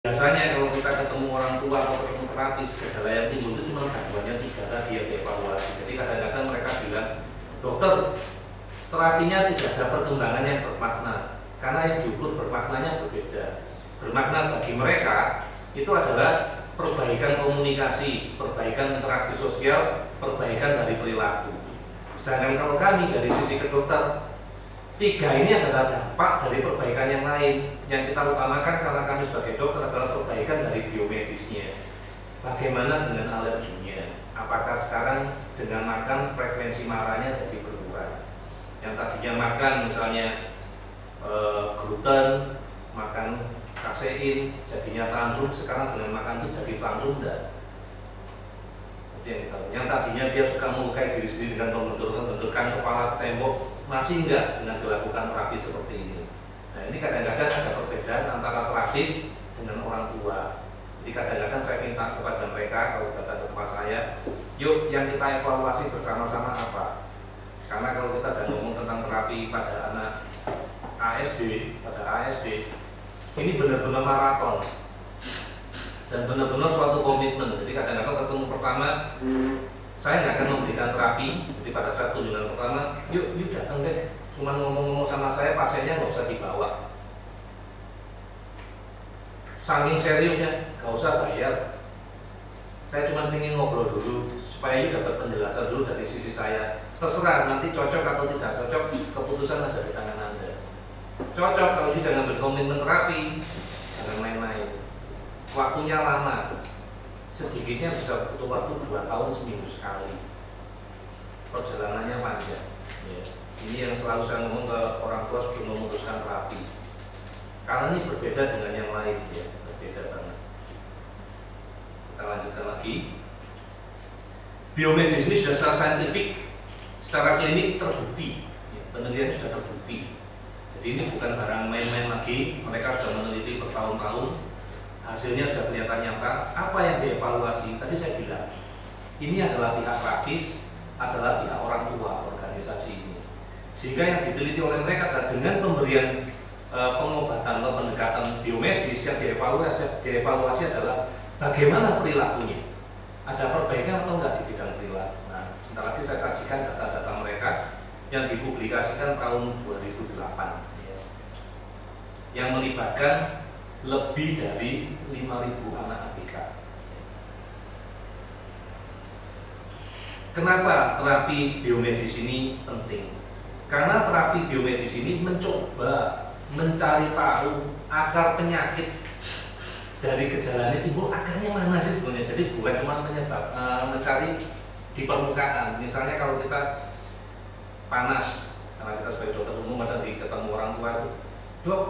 Biasanya kalau kita ketemu orang tua atau ketemu terapis, gejala yang timbul itu cuma gangguannya 3 tadi yang dievaluasi. Jadi kadang-kadang mereka bilang, dokter, terapinya tidak ada perkembangan yang bermakna, karena yang diukur bermaknanya berbeda. Bermakna bagi mereka itu adalah perbaikan komunikasi, perbaikan interaksi sosial, perbaikan dari perilaku. Sedangkan kalau kami dari sisi kedokter, 3 ini adalah dampak dari perbaikan yang lain. Yang kita utamakan karena kami sebagai dokter adalah perbaikan dari biomedisnya. Bagaimana dengan alerginya? Apakah sekarang dengan makan frekuensi marahnya jadi berkurang? Yang tadinya makan misalnya gluten, makan kasein, jadinya tantrum, sekarang dengan makan itu jadi tantrum enggak? Yang tadinya dia suka melukai diri sendiri dengan membenturkan kepala ke tembok, masih enggak dengan dilakukan terapi seperti ini. Nah, ini kadang-kadang ada perbedaan antara terapis dengan orang tua. Jadi kadang-kadang saya minta kepada mereka kalau datang ke tempat saya, yuk yang kita evaluasi bersama-sama apa? Karena kalau kita sudah ngomong tentang terapi pada anak ASD, ini benar-benar maraton dan benar-benar suatu komitmen. Jadi kadang-kadang ketemu pertama, saya nggak akan memberikan terapi. Jadi pada saat kunjungan pertama, yuk datang deh, cuma ngomong-ngomong sama saya, pasiennya nggak usah dibawa. Saking seriusnya, nggak usah bayar. Saya cuma ingin ngobrol dulu supaya yuk dapat penjelasan dulu dari sisi saya. Terserah nanti cocok atau tidak cocok, keputusan ada di tangan Anda. Cocok kalau sudah ngambil komitmen terapi, jangan main-main. Waktunya lama, sedikitnya bisa butuh waktu 2 tahun seminggu sekali. Perjalanannya panjang. Ya. Ini yang selalu saya ngomong ke orang tua sebelum memutuskan terapi. Karena ini berbeda dengan yang lain, ya, berbeda banget. Kita lanjutkan lagi. Biomedis ini sudah secara saintifik, secara klinik terbukti. Ya, penelitian sudah terbukti. Jadi ini bukan barang main-main lagi. Mereka sudah meneliti bertahun-tahun. Hasilnya sudah kelihatan nyata. Apa yang dievaluasi? Tadi saya bilang, ini adalah pihak terapis, adalah pihak orang tua organisasi ini. Sehingga yang diteliti oleh mereka adalah dengan pemberian pengobatan atau pendekatan biomedis yang dievaluasi adalah bagaimana perilakunya. Ada perbaikan atau enggak di bidang perilaku. Nah, sebentar lagi saya sajikan data-data mereka yang dipublikasikan tahun 2008 ya, yang melibatkan lebih dari 5.000 anak ABK. Kenapa terapi biomedis ini penting? Karena terapi biomedis ini mencoba mencari tahu akar penyakit dari gejala ini timbul, akarnya mana sih sebenarnya. Jadi bukan cuma mencari di permukaan. Misalnya kalau kita panas, karena kita sebagai dokter umum ada ketemu orang tua itu, dok,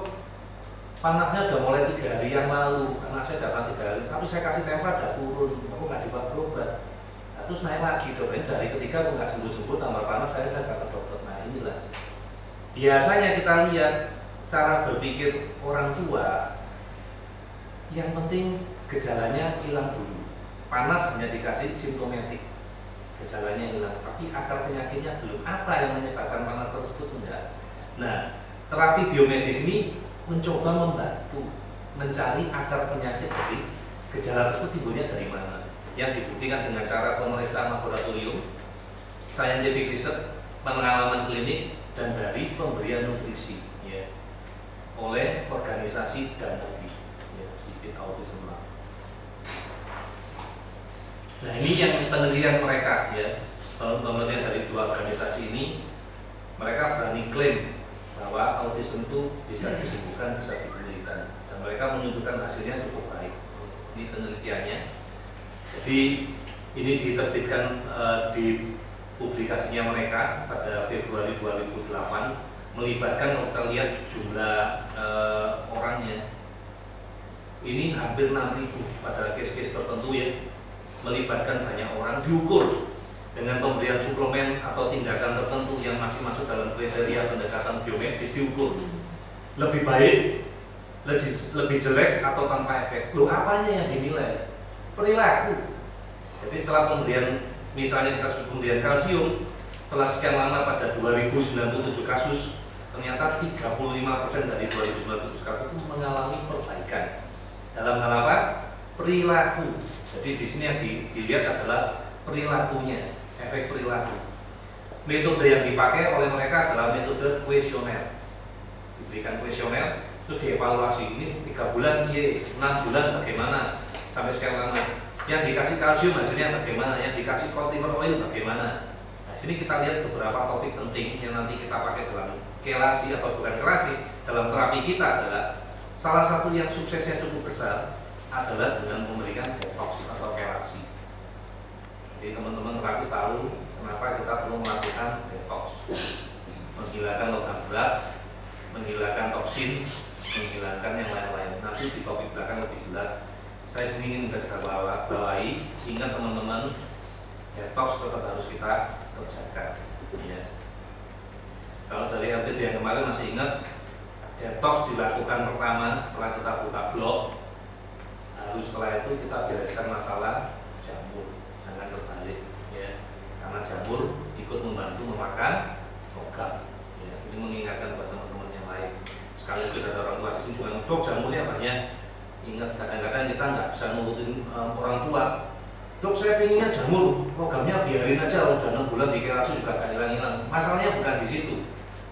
panasnya udah mulai 3 hari yang lalu, karena saya datang 3 hari, tapi saya kasih tempat udah turun, aku nggak dibuat berobat. Nah, terus naik lagi, dok, ini dari ketiga aku nggak sembuh-sembuh, tambah panas, saya ke dokter. Nah, inilah biasanya kita lihat cara berpikir orang tua, yang penting gejalanya hilang dulu. Panas hanya dikasih simptomatik, gejalanya hilang, tapi akar penyakitnya belum. Apa yang menyebabkan panas tersebut enggak. Nah, terapi biomedis ini mencoba membantu mencari akar penyakit dari gejala tersebut timbulnya dari mana. Yang dibuktikan dengan cara pemeriksaan laboratorium, scientific research, pengalaman klinik, dan dari pemberian nutrisi ya, oleh organisasi dan autism. Nah, ini yang penelitian mereka ya, penelitian dari 2 organisasi ini, mereka berani klaim bahwa autism itu bisa disembuhkan, bisa dipulihkan, dan mereka menunjukkan hasilnya cukup baik. Ini penelitiannya. Jadi ini diterbitkan di publikasinya mereka pada Februari 2008, melibatkan, kalau kita lihat jumlah orangnya, ini hampir 6.000 pada case-case tertentu ya, melibatkan banyak orang, diukur dengan pemberian suplemen atau tindakan tertentu yang masih masuk dalam kriteria pendekatan biomedis, diukur lebih baik, lebih jelek atau tanpa efek. Loh, apanya yang dinilai? Perilaku. Jadi setelah pemberian, misalnya kasus pemberian kalsium, setelah sekian lama pada 2097 kasus, ternyata 35% dari 2097 kasus itu mengalami perbaikan. dalam hal apa? Perilaku. Jadi di sini yang dilihat adalah perilakunya, efek perilaku. Metode yang dipakai oleh mereka adalah metode kuesioner. Diberikan kuesioner, terus dievaluasi. Ini 3 bulan, 6 bulan bagaimana, sampai sekian lama. Yang dikasih kalsium hasilnya bagaimana, yang dikasih cultivar oil bagaimana. Nah, sini kita lihat beberapa topik penting yang nanti kita pakai dalam kelasi atau bukan kelasi, dalam terapi kita adalah salah satu yang suksesnya cukup besar adalah dengan memberikan detox atau kelasi. Jadi teman-teman terapis tahu kenapa kita perlu melakukan detox, menghilangkan logam berat, menghilangkan toksin, menghilangkan yang lain-lain. Nanti di topik belakang lebih jelas. Saya ingin bawahi, ingat teman-teman, detox tetap harus kita kerjakan. Ya. Kalau dari LTD yang kemarin masih ingat, detox dilakukan pertama setelah kita buka blog. Lalu setelah itu kita bereskan masalah jamur, jangan terbalik, ya. Karena jamur ikut membantu memakan logam. Ya. Ini mengingatkan buat teman-teman yang lain. Sekali kita ada orang tua di sini juga dok jamurnya banyak. Ingat kadang-kadang kita nggak bisa nurutin orang tua. Dok saya pengennya jamur, logamnya biarin aja udah 6 bulan di kelasi juga gak hilang-hilang. Masalahnya bukan di situ.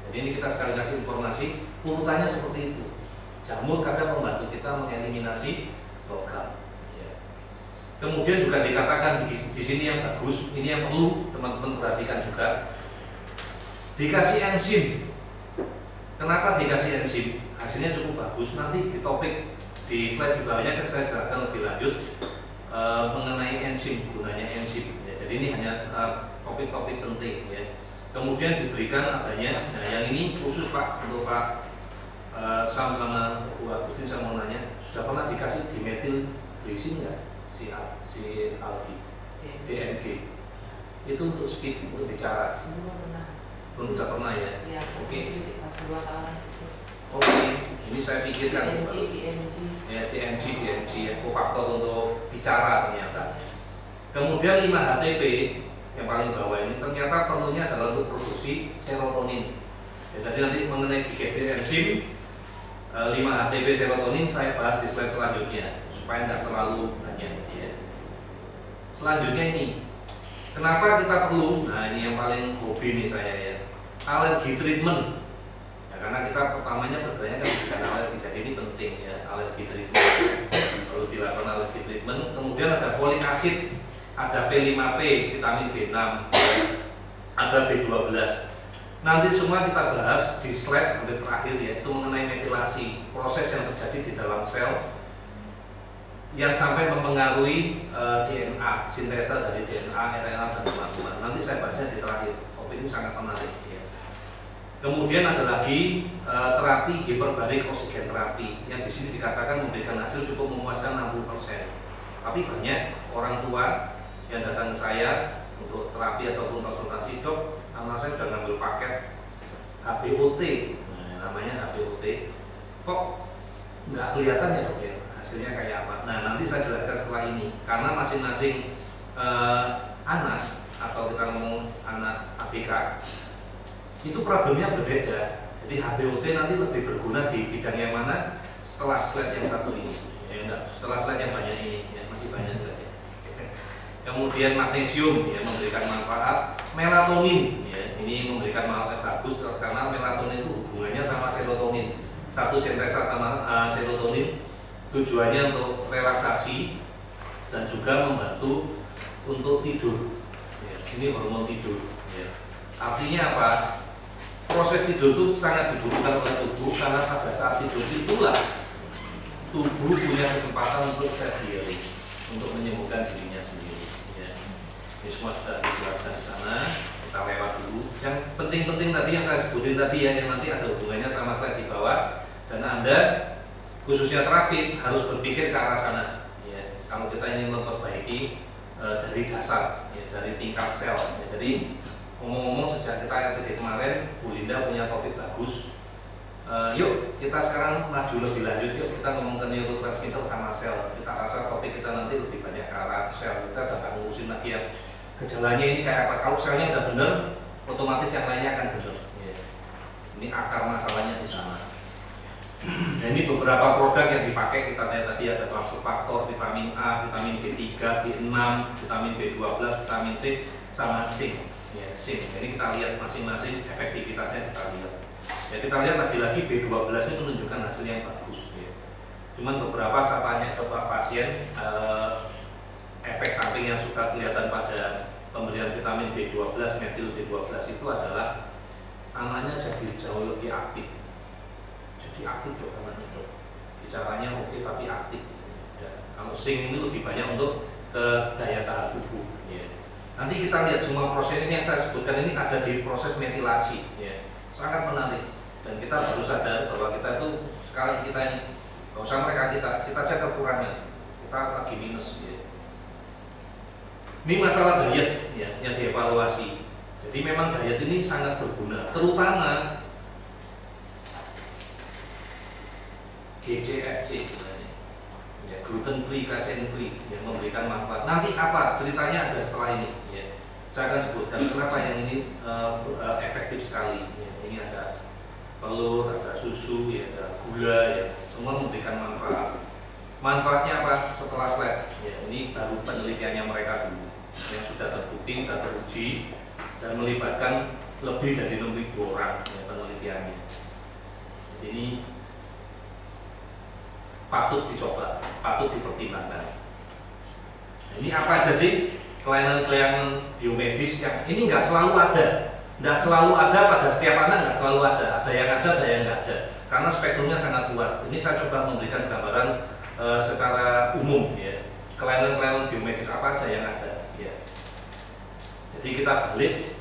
Jadi ini kita sekali kasih informasi, urutannya seperti itu. Jamur kadang membantu kita mengeliminasi logam. Ya. Kemudian juga dikatakan di sini yang bagus, ini yang perlu teman-teman perhatikan juga. Dikasih enzim. Kenapa dikasih enzim? Hasilnya cukup bagus. Nanti di topik di slide di bawahnya kan saya jelaskan lebih lanjut mengenai enzim, gunanya enzim. Ya, jadi ini hanya topik-topik penting. Ya. Kemudian diberikan adanya, nah yang ini khusus Pak untuk Pak Sam sama Bu Agustin, saya mau nanya, sudah pernah dikasih dimetil glisin nggak si algi DMG? Itu untuk speed, untuk bicara. Belum pernah ya? Ya. Oke. Oke, ini saya pikirkan ya DMG ya, kofaktor untuk bicara ternyata. Kemudian 5-HTP yang paling bawah ini ternyata perlunya adalah untuk produksi serotonin. Ya, jadi nanti mengenai digestif enzim 5-HTP serotonin saya bahas di slide selanjutnya supaya tidak terlalu banyak. Ya. Selanjutnya ini, kenapa kita perlu? Nah ini yang paling hobi nih saya ya, alergi treatment. Karena kita pertamanya bertanya kan bukan alergi, jadi ini penting ya, alergi treatment. Perlu dilakukan alergi treatment. Kemudian ada folic acid, ada P5P, vitamin B6, ada B12. Nanti semua kita bahas di slide sampai terakhir ya, itu mengenai metilasi, proses yang terjadi di dalam sel yang sampai mempengaruhi DNA, sintesa dari DNA, RNA dan teman-teman. Nanti saya bahasnya di terakhir. Topik ini sangat menarik. Kemudian ada lagi terapi hiperbarik oksigen terapi yang di sini dikatakan memberikan hasil cukup memuaskan 60%. Tapi banyak orang tua yang datang ke saya untuk terapi ataupun konsultasi, dok, anak saya sudah ngambil paket HBOT, namanya HBOT, kok nggak kelihatan ya dok ya hasilnya kayak apa? Nah nanti saya jelaskan setelah ini, karena masing-masing anak atau kita ngomong anak ABK itu problemnya berbeda. Jadi HBOT nanti lebih berguna di bidang yang mana setelah slide yang satu ini. Ya, enggak, setelah slide yang banyak ini, ya, masih banyak slide. Kemudian magnesium ya, memberikan manfaat, melatonin ya, ini memberikan manfaat bagus karena melatonin itu hubungannya sama serotonin. Satu sintesa sama serotonin, tujuannya untuk relaksasi dan juga membantu untuk tidur. Ya, ini hormon tidur. Ya. Artinya apa? Proses tidur itu sangat dibutuhkan oleh tubuh karena pada saat tidur itulah tubuh punya kesempatan untuk self healing, untuk menyembuhkan dirinya sendiri. Ya. Ini semua sudah dijelaskan di sana. Kita lewat dulu. Yang penting-penting tadi yang saya sebutin tadi ya, yang nanti ada hubungannya sama slide di bawah. Dan Anda khususnya terapis harus berpikir ke arah sana. Ya. Kalau kita ingin memperbaiki dari dasar, ya, dari tingkat sel. Ya. Jadi ngomong-ngomong sejak kita LTD kemarin, Bu Linda punya topik bagus. Yuk kita sekarang maju lebih lanjut, yuk kita ngomong ke neurotransmitter sama sel. Kita rasa topik kita nanti lebih banyak ke arah sel. Kita udah gak ngurusin lagi yang gejalanya ini kayak apa. Kalau selnya udah bener, otomatis yang lainnya akan bener. Ya. Ini akar masalahnya di sana. Nah, ini beberapa produk yang dipakai, kita lihat tadi ada transfer faktor, vitamin A, vitamin B3, B6, vitamin B12, vitamin C, sama zinc. Ya, zinc. Ini kita lihat masing-masing efektivitasnya, kita lihat. Ya, kita lihat lagi-lagi B12 ini menunjukkan hasil yang bagus. Ya. Cuman beberapa saya tanya ke pasien, efek samping yang suka kelihatan pada pemberian vitamin B12, metil B12 itu adalah anaknya jadi jauh lebih aktif. Jadi aktif dok anaknya dok. Bicaranya oke tapi aktif. Ya. Kalau zinc ini lebih banyak untuk ke daya tahan tubuh. Ya. Nanti kita lihat semua proses ini yang saya sebutkan ini ada di proses metilasi. Ya. Sangat menarik. Dan kita harus sadar bahwa kita itu sekali kita ini nggak usah mereka kita cek kekurangan. Kita lagi minus. Ya. Ini masalah diet ya, yang dievaluasi. Jadi memang diet ini sangat berguna, terutama GCFC, ya, gluten free, casein free, yang memberikan manfaat. Nanti apa ceritanya ada setelah ini? Ya. Saya akan sebutkan kenapa yang ini efektif sekali. Ya. Ini ada telur, ada susu, ya, ada gula, ya, semua memberikan manfaat. Manfaatnya apa? Setelah slide, ya, ini baru penelitiannya mereka dulu, yang sudah terbukti, sudah teruji, dan melibatkan lebih dari 6.000 orang ya, penelitiannya. Jadi ini patut dicoba, patut dipertimbangkan. Ini apa aja sih kelainan-kelainan biomedis yang ini nggak selalu ada, nggak selalu ada pada setiap anak, nggak selalu ada yang ada yang nggak ada, karena spektrumnya sangat luas. Ini saya coba memberikan gambaran secara umum ya, kelainan-kelainan biomedis apa aja yang ada. Ya. Jadi kita balik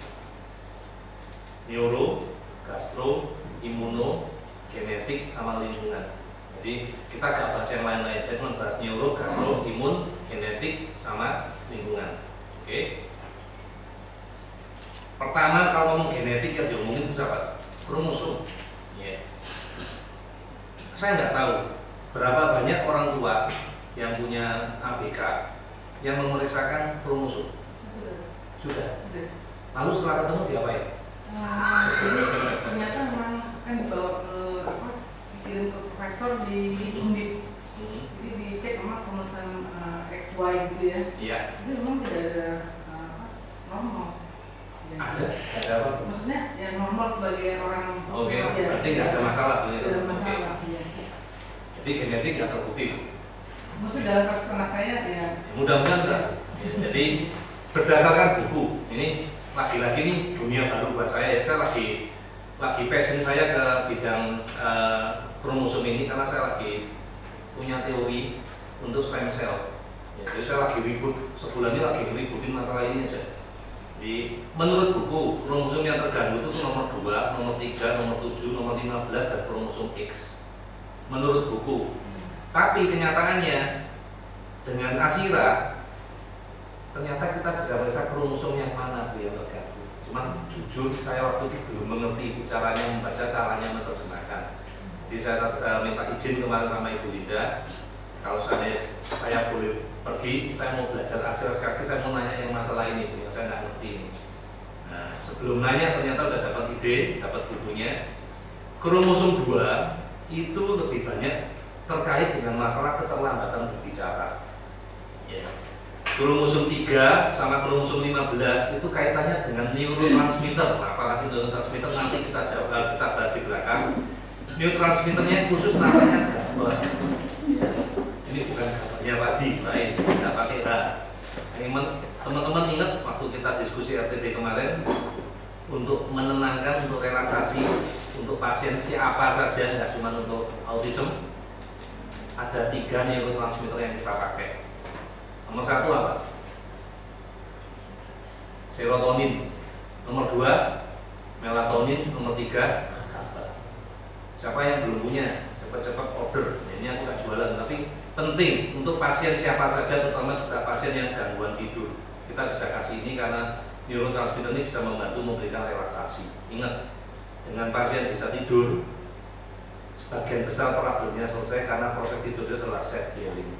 neuro, gastro, imuno, genetik, sama lingkungan. Jadi kita gak bahas yang lain-lain, saya cuma bahas neuro, gastro, imun, genetik, sama lingkungan. Oke. Pertama kalau ngomong genetik yang diomongin itu apa? Kromosom. Yeah. Saya nggak tahu berapa banyak orang tua yang punya ABK yang memeriksakan kromosom. Sudah. Lalu setelah ketemu diapain? Ternyata memang kan dibawa ke apa? Dikirim ke profesor di Undip. Jadi dicek sama kromosom XY gitu ya. Iya. Itu memang tidak ada normal. Ya. Ada apa? Maksudnya ya normal sebagai orang. Oke. Berarti nggak ada masalah sebenarnya. Tidak ada masalah. Okay. Ya. Jadi genetik nggak terbukti. Maksudnya dalam kasus anak saya ya. Mudah-mudahan enggak. Jadi berdasarkan buku ini lagi-lagi nih dunia baru buat saya ya. Saya lagi passion saya ke bidang kromosom ini karena saya lagi punya teori untuk stem cell. Ya, jadi saya lagi ribut sebulan ini lagi ributin masalah ini aja. Jadi menurut buku kromosom yang terganggu itu nomor 2, nomor 3, nomor 7, nomor 15 dan kromosom X. Menurut buku. Tapi kenyataannya dengan ASIRA ternyata kita bisa periksa kromosom yang mana yang terganggu. Cuman jujur saya waktu itu belum mengerti caranya membaca, caranya menerjemahkan. Jadi saya minta izin kemarin sama Ibu Linda, kalau saya boleh pergi, saya mau belajar ASIRA sekali, saya mau nanya yang masalah ini, Bu, yang saya nggak ngerti ini. Nah, sebelum nanya ternyata udah dapat ide, dapat bukunya. Kromosom 2 itu lebih banyak terkait dengan masalah keterlambatan berbicara. Ya. Kromosom 3 sama kromosom 15 itu kaitannya dengan neurotransmitter. Nah, apalagi neurotransmitter nanti kita jawab, kita bahas di belakang. Neurotransmitternya khusus namanya GABA. Ya. Ini bukan GABA-nya padi, lain, tidak pakai H. Teman-teman ingat waktu kita diskusi RTP kemarin untuk menenangkan, untuk relaksasi, untuk pasien siapa saja, tidak cuma untuk autism. Ada 3 neurotransmitter yang kita pakai. Nomor 1 apa? Serotonin. Nomor 2 melatonin. Nomor 3 GABA. Siapa yang belum punya? Cepat-cepat order. Ini aku gak jualan, tapi penting untuk pasien siapa saja, terutama juga pasien yang gangguan tidur. Kita bisa kasih ini karena neurotransmitter ini bisa membantu memberikan relaksasi. Ingat, dengan pasien bisa tidur, sebagian besar problemnya selesai karena proses tidurnya telah self healing.